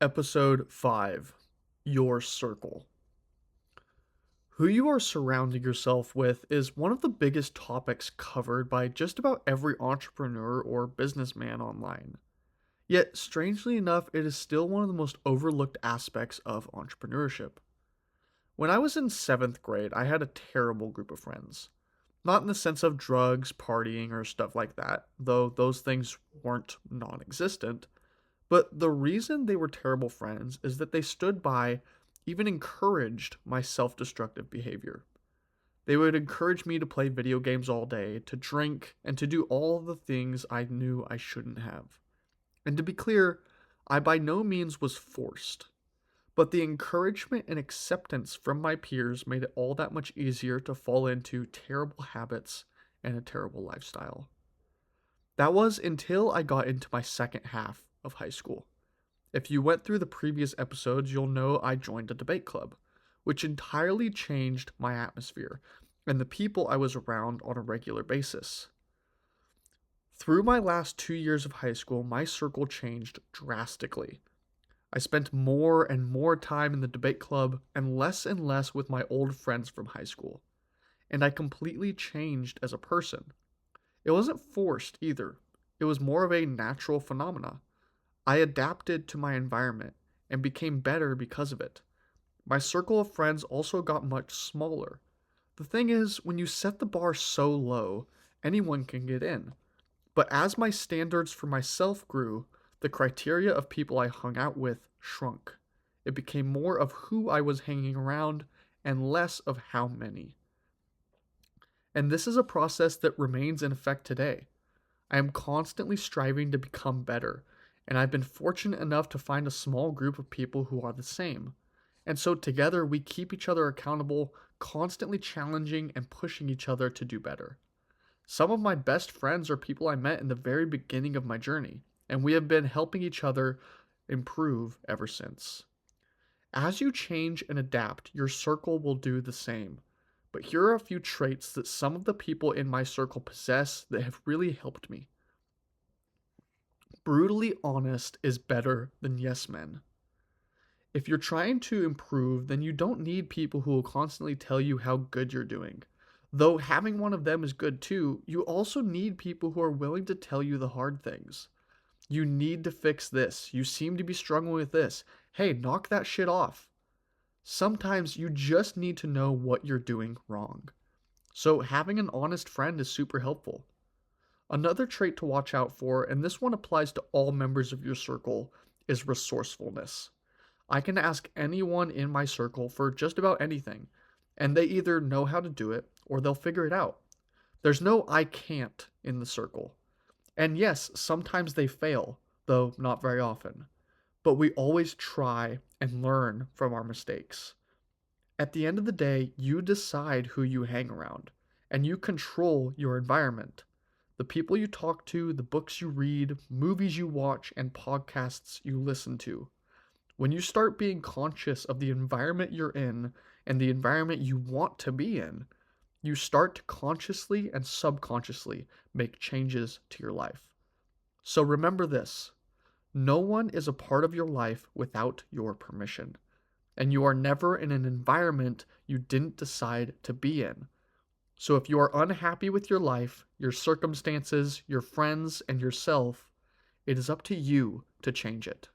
Episode 5 Your Circle. Who you are surrounding yourself with is one of the biggest topics covered by just about every entrepreneur or businessman online. Yet, strangely enough, it is still one of the most overlooked aspects of entrepreneurship. When I was in 7th grade, I had a terrible group of friends. Not in the sense of drugs, partying, or stuff like that, though those things weren't non existent. But the reason they were terrible friends is that they stood by, even encouraged my self destructive behavior. They would encourage me to play video games all day, to drink, and to do all the things I knew I shouldn't have. And to be clear, I by no means was forced. But the encouragement and acceptance from my peers made it all that much easier to fall into terrible habits and a terrible lifestyle. That was until I got into my second half of high school. If you went through the previous episodes, you'll know I joined a debate club, which entirely changed my atmosphere and the people I was around on a regular basis. Through my last 2 years of high school, my circle changed drastically. I spent more and more time in the debate club and less with my old friends from high school. And I completely changed as a person. It wasn't forced either. It was more of a natural phenomena. I adapted to my environment and became better because of it. My circle of friends also got much smaller. The thing is, when you set the bar so low, anyone can get in. But as my standards for myself grew, the criteria of people I hung out with shrunk. It became more of who I was hanging around and less of how many. And this is a process that remains in effect today. I am constantly striving to become better, and I've been fortunate enough to find a small group of people who are the same. And so together we keep each other accountable, constantly challenging and pushing each other to do better. Some of my best friends are people I met in the very beginning of my journey, and we have been helping each other improve ever since. As you change and adapt, your circle will do the same. But here are a few traits that some of the people in my circle possess that have really helped me. Brutally honest is better than yes men. If you're trying to improve, then you don't need people who will constantly tell you how good you're doing. Though having one of them is good too, you also need people who are willing to tell you the hard things. You need to fix this. You seem to be struggling with this. Hey, knock that shit off. Sometimes you just need to know what you're doing wrong. So having an honest friend is super helpful. Another trait to watch out for, and this one applies to all members of your circle, is resourcefulness. I can ask anyone in my circle for just about anything, and they either know how to do it or they'll figure it out. There's no I can't in the circle. And yes, sometimes they fail, though not very often. But we always try and learn from our mistakes. At the end of the day, you decide who you hang around, and you control your environment. The people you talk to, the books you read, movies you watch, and podcasts you listen to. When you start being conscious of the environment you're in and the environment you want to be in, you start to consciously and subconsciously make changes to your life. So remember this. No one is a part of your life without your permission, and you are never in an environment you didn't decide to be in. So if you are unhappy with your life, your circumstances, your friends, and yourself, it is up to you to change it.